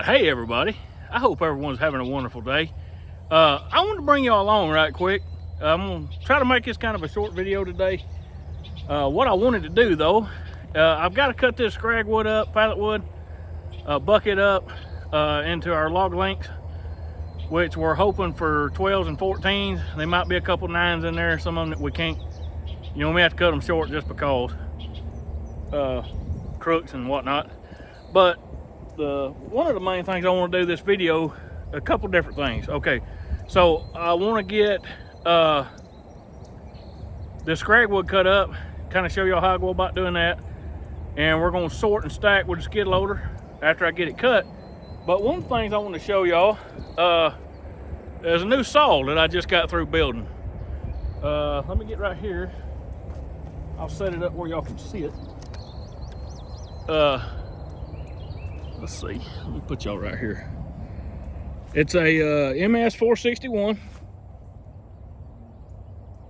Hey everybody, I hope everyone's having a wonderful day. I wanted to bring y'all along right quick. I'm going to try to make this kind of a short video today. What I wanted to do though, I've got to cut this scrag wood up, pallet wood, bucket up into our log lengths, which we're hoping for 12s and 14s. There might be a couple 9s in there, some of them that we can't. You know, we have to cut them short just because crooks and whatnot. But one of the main things I want to do this video, a couple different things. Okay, so I want to get the scrag wood cut up, kind of show y'all how I go about doing that, and we're going to sort and stack with the skid loader after I get it cut. But one of the things I want to show y'all, there's a new saw that I just got through building. Let me get right here. I'll set it up where y'all can see it. Let's see, let me put y'all right here. It's a MS 461,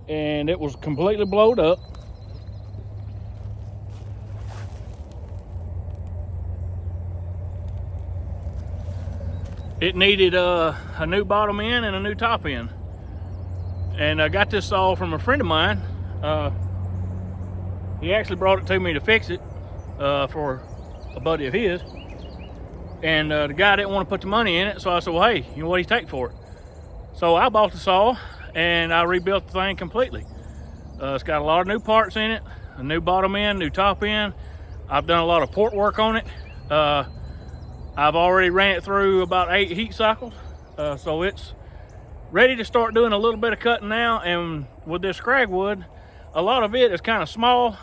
and it was completely blowed up. It needed a new bottom end and a new top end. And I got this saw from a friend of mine. He actually brought it to me to fix it for a buddy of his. And the guy didn't want to put the money in it, so I said, well, hey, you know what do you take for it? So I bought the saw and I rebuilt the thing completely. It's got a lot of new parts in it, a new bottom end, new top end. I've done a lot of port work on it. I've already ran it through about 8 heat cycles, so it's ready to start doing a little bit of cutting now. And with this scrag wood, a lot of it is kind of small,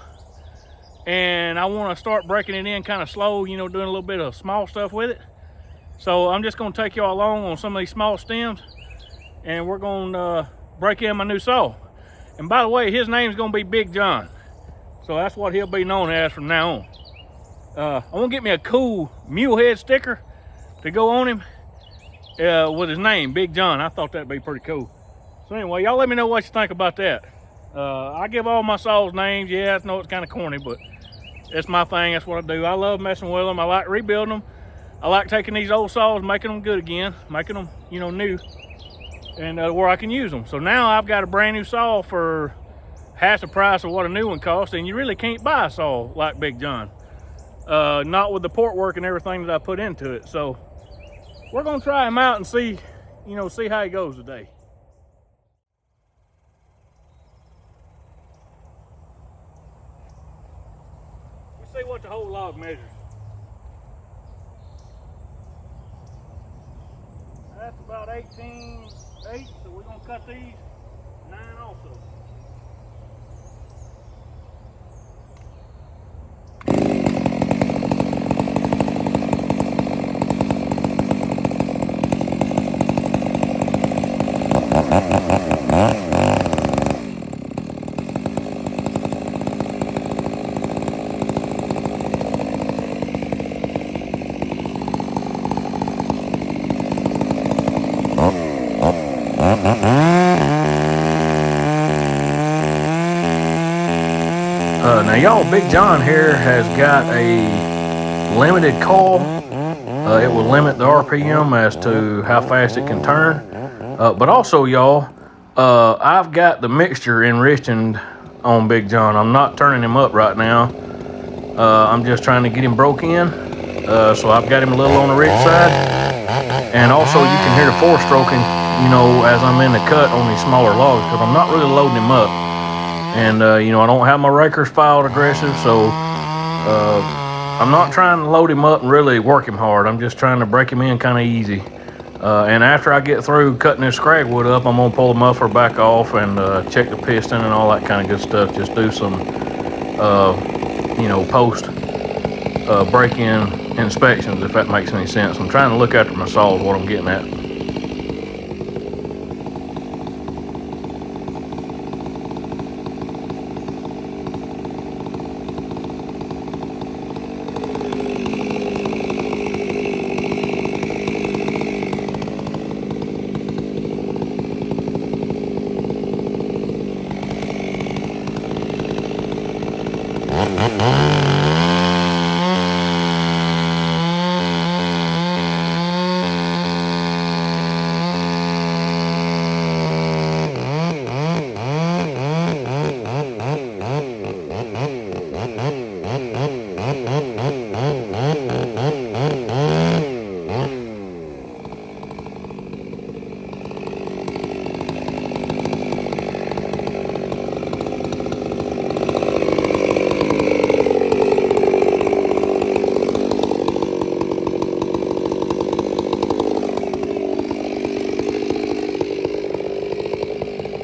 and I want to start breaking it in kind of slow, you know, doing a little bit of small stuff with it. So I'm just going to take y'all along on some of these small stems, and we're going to break in my new saw. And by the way, his name's going to be Big John, so that's what he'll be known as from now on. I want to get me a cool mule head sticker to go on him with his name, Big John. I thought that'd be pretty cool. So anyway, y'all let me know what you think about that. I give all my saws names. Yeah, I know it's kind of corny, but it's my thing. That's what I do. I love messing with them. I like rebuilding them. I like taking these old saws, making them good again, making them, you know, new, and where I can use them. So now I've got a brand new saw for half the price of what a new one costs, and you really can't buy a saw like Big John. Not with the port work and everything that I put into it. So we're gonna try him out and see, you know, see how he goes today. Let's see what the whole log measures. That's about 18.8, so we're gonna cut these 9 also. Now y'all, Big John here has got a limited coil. It will limit the RPM as to how fast it can turn. But also y'all, I've got the mixture enriching on Big John. I'm not turning him up right now. I'm just trying to get him broke in. So I've got him a little on the rich side. And also you can hear the 4-stroking, you know, as I'm in the cut on these smaller logs, because I'm not really loading him up. And you know, I don't have my rakers filed aggressive, so I'm not trying to load him up and really work him hard. I'm just trying to break him in kind of easy. And after I get through cutting this scrag wood up, I'm gonna pull the muffler back off and check the piston and all that kind of good stuff. Just do some you know, post break-in inspections, if that makes any sense. I'm trying to look after my saw is what I'm getting at.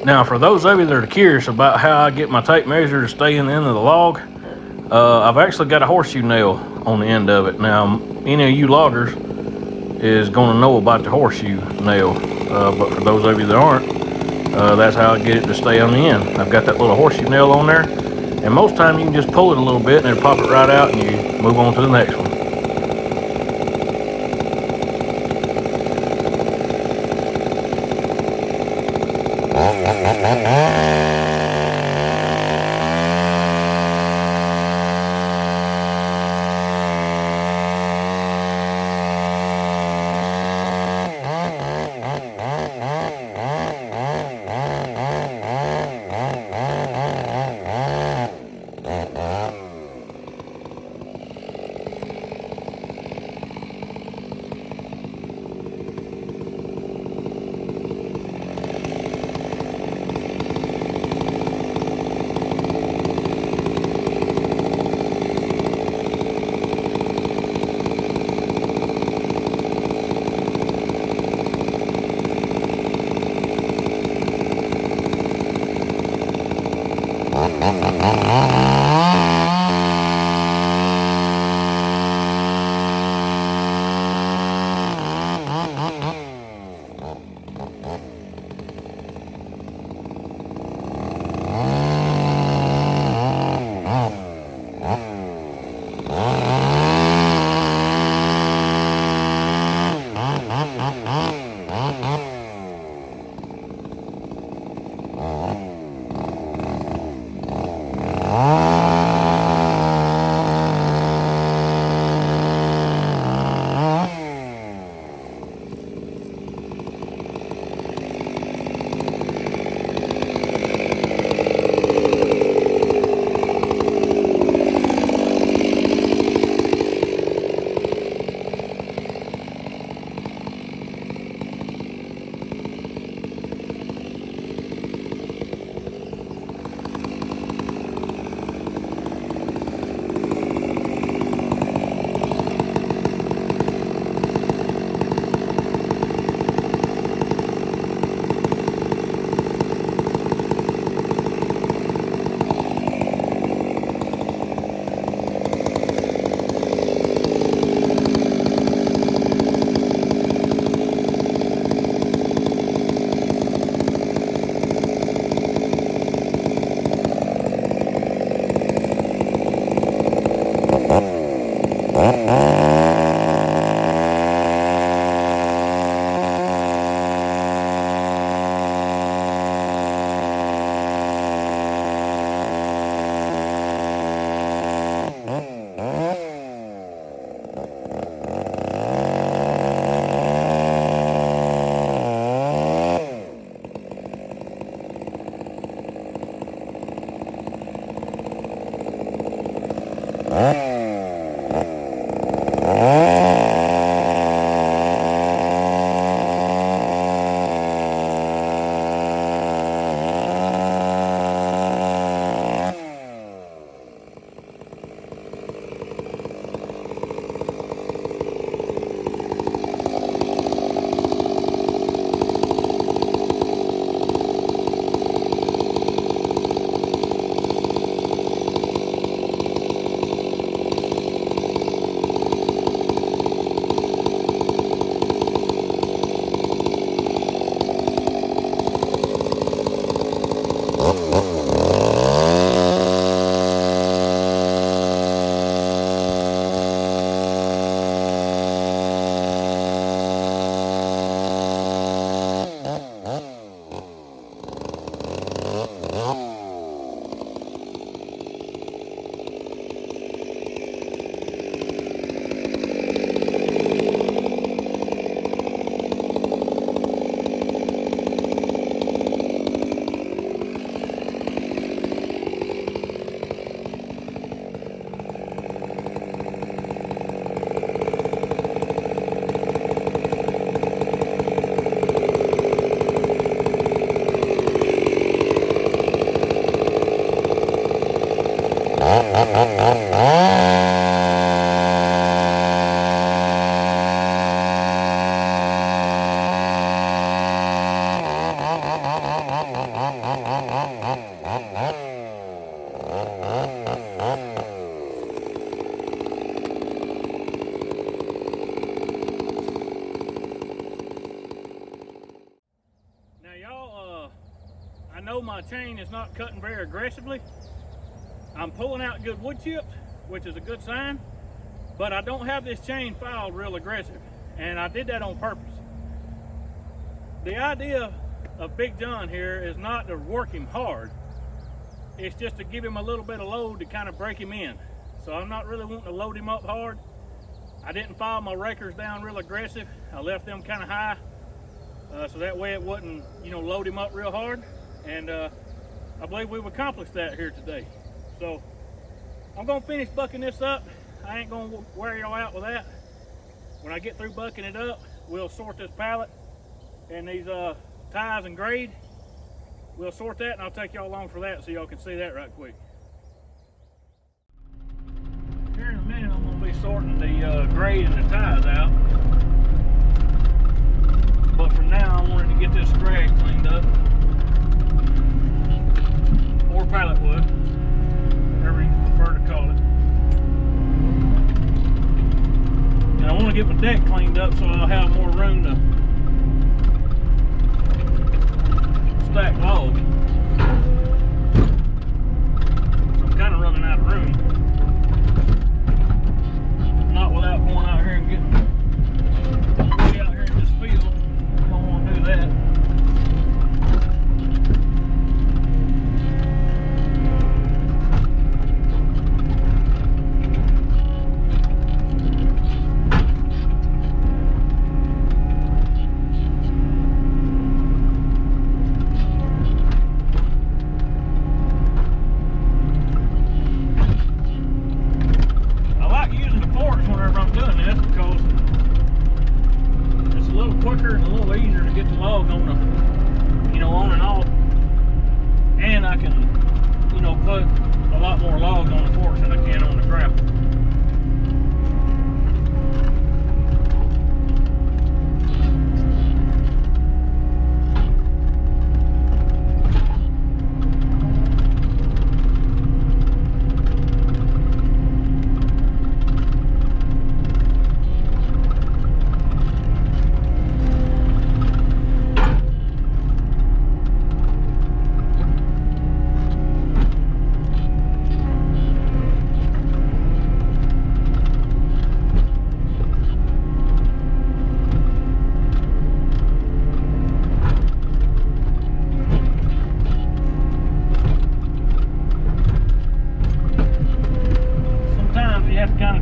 Now, for those of you that are curious about how I get my tape measure to stay in the end of the log, I've actually got a horseshoe nail on the end of it. Now, any of you loggers is going to know about the horseshoe nail, but for those of you that aren't, that's how I get it to stay on the end. I've got that little horseshoe nail on there, and most time you can just pull it a little bit and it'll pop it right out and you move on to the next one. Now y'all, I know my chain is not cutting very aggressively. I'm pulling out good wood chips, which is a good sign, but I don't have this chain filed real aggressive, and I did that on purpose. The idea of Big John here is not to work him hard, it's just to give him a little bit of load to kind of break him in. So I'm not really wanting to load him up hard. I didn't file my rakers down real aggressive. I left them kind of high, so that way it wouldn't, you know, load him up real hard. And I believe we've accomplished that here today. So I'm gonna finish bucking this up. I ain't gonna wear y'all out with that. When I get through bucking it up, we'll sort this pallet and these ties and grade. We'll sort that, and I'll take y'all along for that so y'all can see that right quick. Here in a minute, I'm gonna be sorting the grade and the ties out. But for now, I wanted to get this scrag cleaned up, or pallet wood, whatever you prefer to call it. And I want to get my deck cleaned up so I'll have more room to stack logs. So I'm kind of running out of room. Not without going out here and getting way out here in this field. I don't want to do that. Quicker and a little easier to get the log on the, you know, on and off, and I can, you know, put a lot more logs on the forks than I can on the grapple.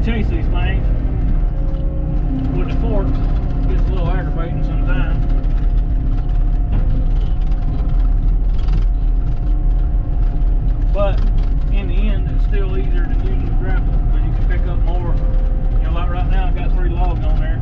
Chase these things with the forks. It gets a little aggravating sometimes. But in the end, it's still easier than using the grapple because you can pick up more. You know, like right now, I got 3 logs on there.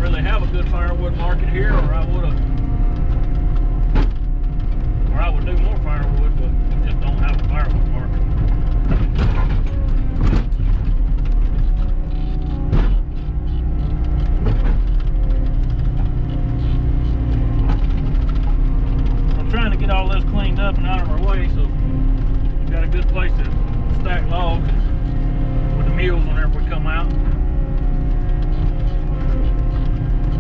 really have a good firewood market here, or I would do more firewood, but we just don't have a firewood market. I'm trying to get all this cleaned up and out of our way, so we've got a good place to stack logs with the mules whenever we come out.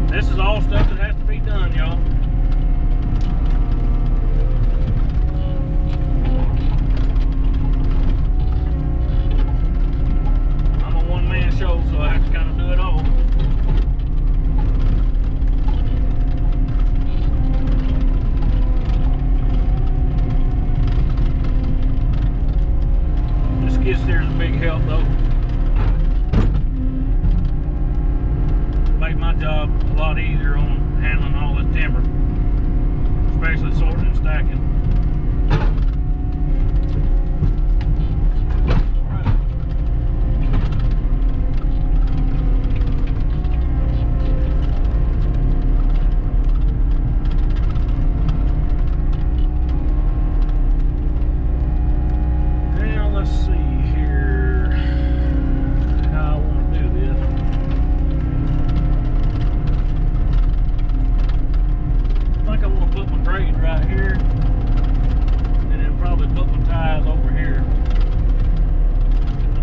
This is all stuff that has to be done, y'all. I'm a one-man show, so I have to kind of do it all. This skid steer is a big help, though. Made my job a lot easier on handling all this timber, especially sorting and stacking. Now let's see here how I want to do this. I think I want to put my grade right here, and then probably put my ties over here.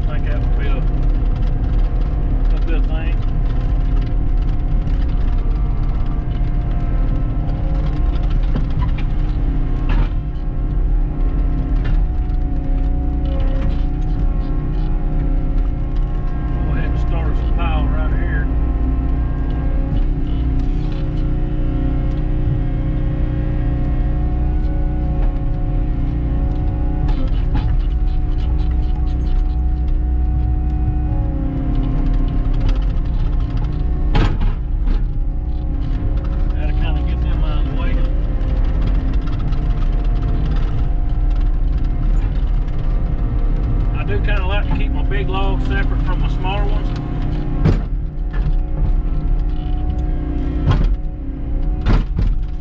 I think that would be a good thing. Go ahead and start some pile right here. Big logs separate from the smaller ones.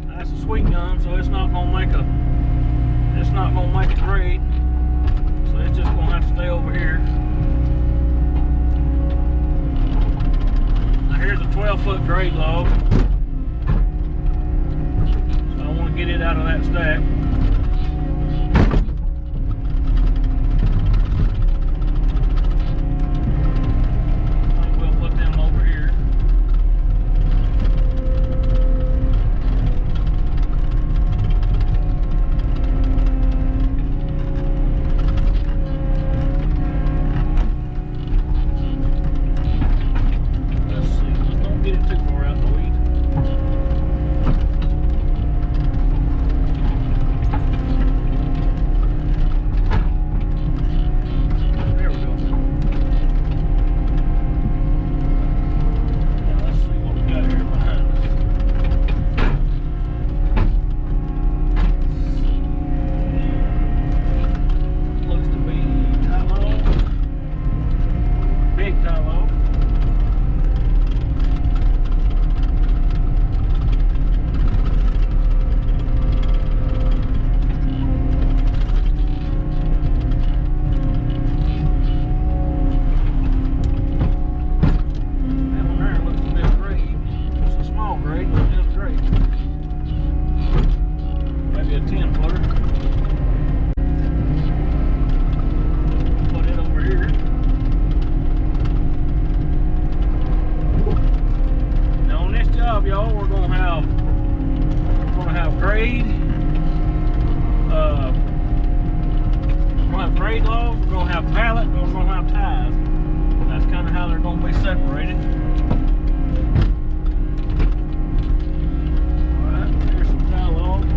That's a sweet gun, so it's not gonna make a grade. So it's just gonna have to stay over here. Now here's a 12-foot grade log. So I want to get it out of that stack. grade. We're gonna have grade logs, we're gonna have pallet, and we're gonna have ties. That's kind of how they're gonna be separated. Alright, here's some tie logs.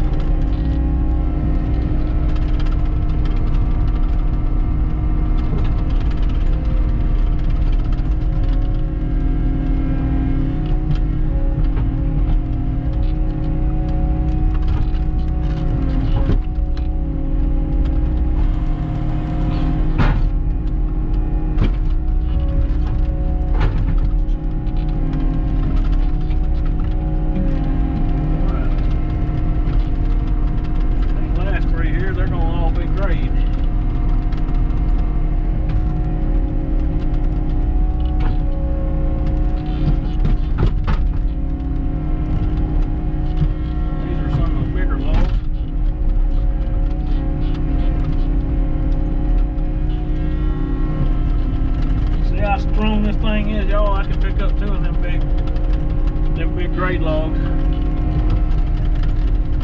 grade logs.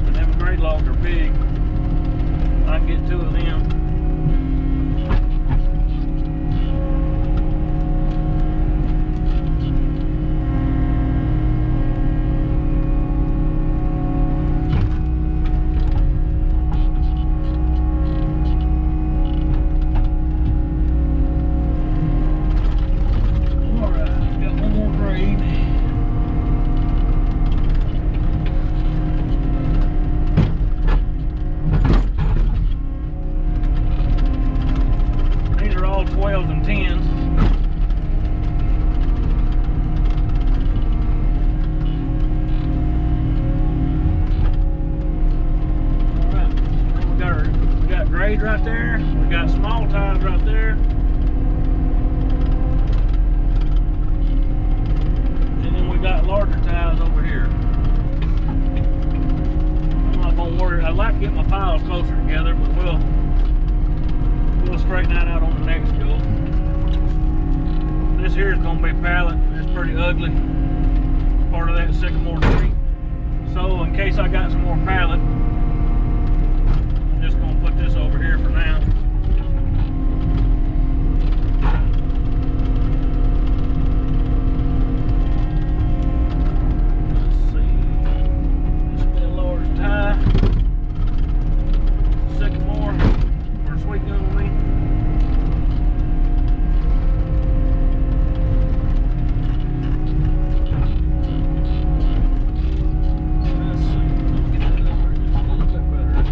And them grade logs are big. I can get 2 of them. Right there, we got small ties right there, and then we got larger ties over here. I'm not gonna worry. I'd like to get my piles closer together, but we'll straighten that out on the next go. This here is gonna be pallet. It's pretty ugly, part of that sycamore tree. So in case I got some more pallet, just gonna put this over here for now. Let's see. This will be a large tie. Sycamore or sweet gum with me. Let's see. Let's get that over just a little bit better.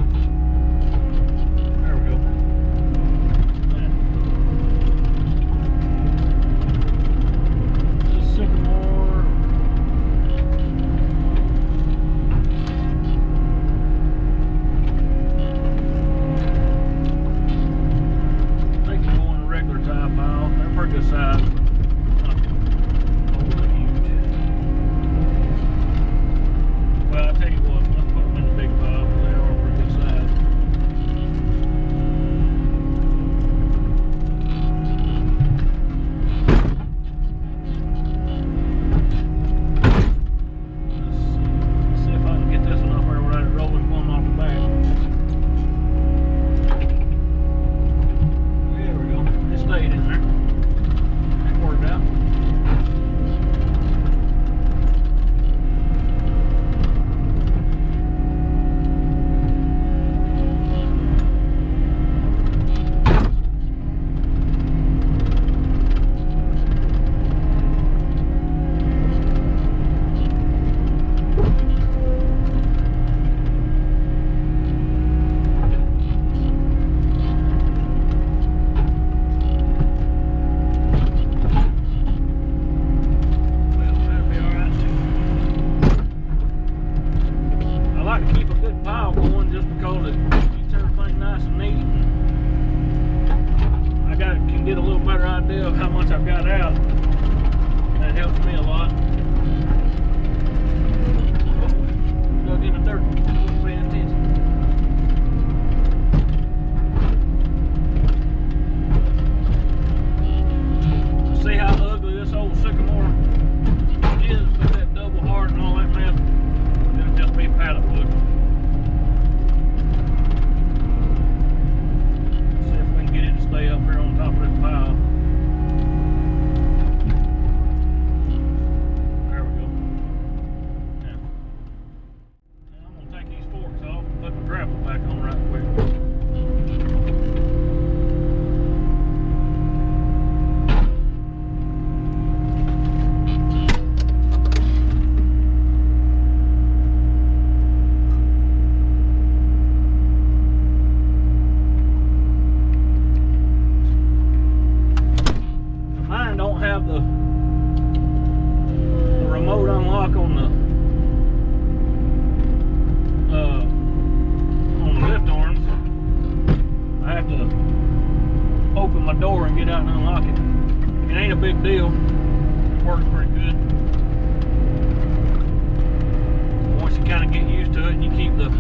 Get a little better idea of how much I've got out. That helps me a lot. Dug in the dirt. Wasn't paying attention. See how ugly this old sycamore is with that double hard and all that mess? It'll just be pallet wood. See if we can get it to stay up here on top of this pile. There we go. Now I'm going to take these forks off and put the grapple back on right quick. Have the remote unlock on the lift arms. I have to open my door and get out and unlock it. It ain't a big deal. It works pretty good. Once you kind of get used to it and you keep the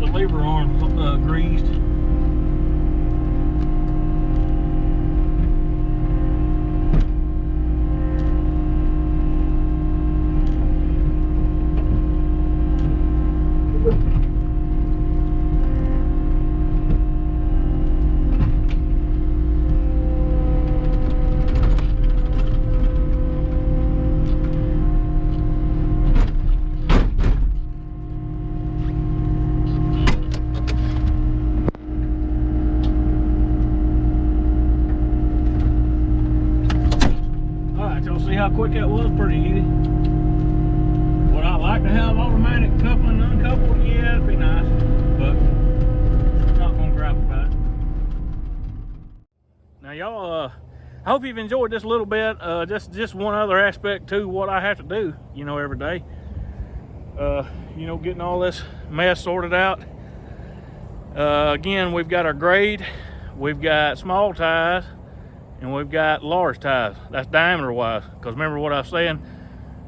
lever arms greased. like that was pretty easy. Would I like to have automatic coupling and uncoupled? Yeah, it'd be nice, but I'm not gonna gripe about it. Now y'all, I hope you've enjoyed this a little bit. Just one other aspect to what I have to do, you know, every day. You know, getting all this mess sorted out. Again, we've got our grade, we've got small ties, and we've got large ties. That's diameter wise, because remember what I was saying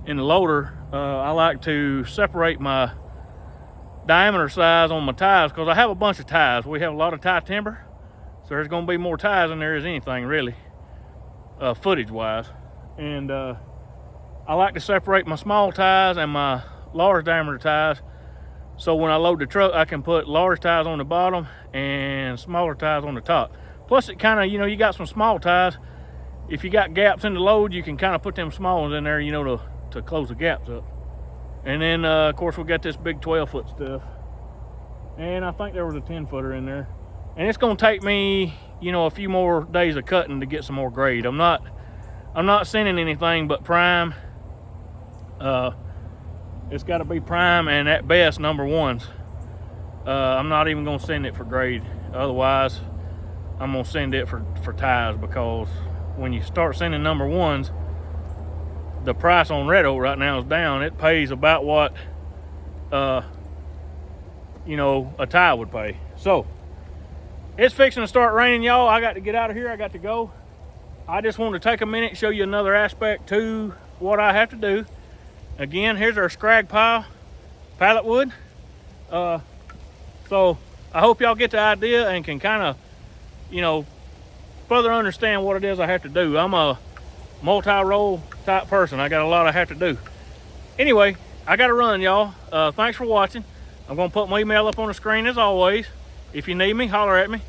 in the loader, I like to separate my diameter size on my ties because I have a bunch of ties. We have a lot of tie timber, so there's going to be more ties than there is anything really, footage wise. And I like to separate my small ties and my large diameter ties, so when I load the truck I can put large ties on the bottom and smaller ties on the top. Plus it kind of, you know, you got some small ties, if you got gaps in the load you can kind of put them small ones in there, you know, to close the gaps up. And then of course we got this big 12-foot stuff, and I think there was a 10-footer in there, and it's going to take me, you know, a few more days of cutting to get some more grade. I'm not sending anything but prime. It's got to be prime and at best number ones. I'm not even going to send it for grade. Otherwise, I'm going to send it for ties, because when you start sending number ones, the price on Red Oak right now is down. It pays about what, you know, a tie would pay. So, it's fixing to start raining, y'all. I got to get out of here. I got to go. I just wanted to take a minute and show you another aspect to what I have to do. Again, here's our scrag pile, pallet wood. So I hope y'all get the idea and can kind of, you know, further understand what it is I have to do. I'm a multi-role type person. I got a lot I have to do. Anyway, I got to run, y'all. Thanks for watching. I'm going to put my email up on the screen as always. If you need me, holler at me.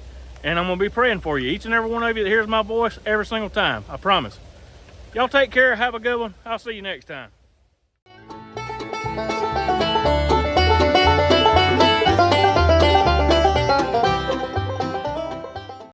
And I'm going to be praying for you. Each and every one of you that hears my voice every single time. I promise. Y'all take care. Have a good one. I'll see you next time.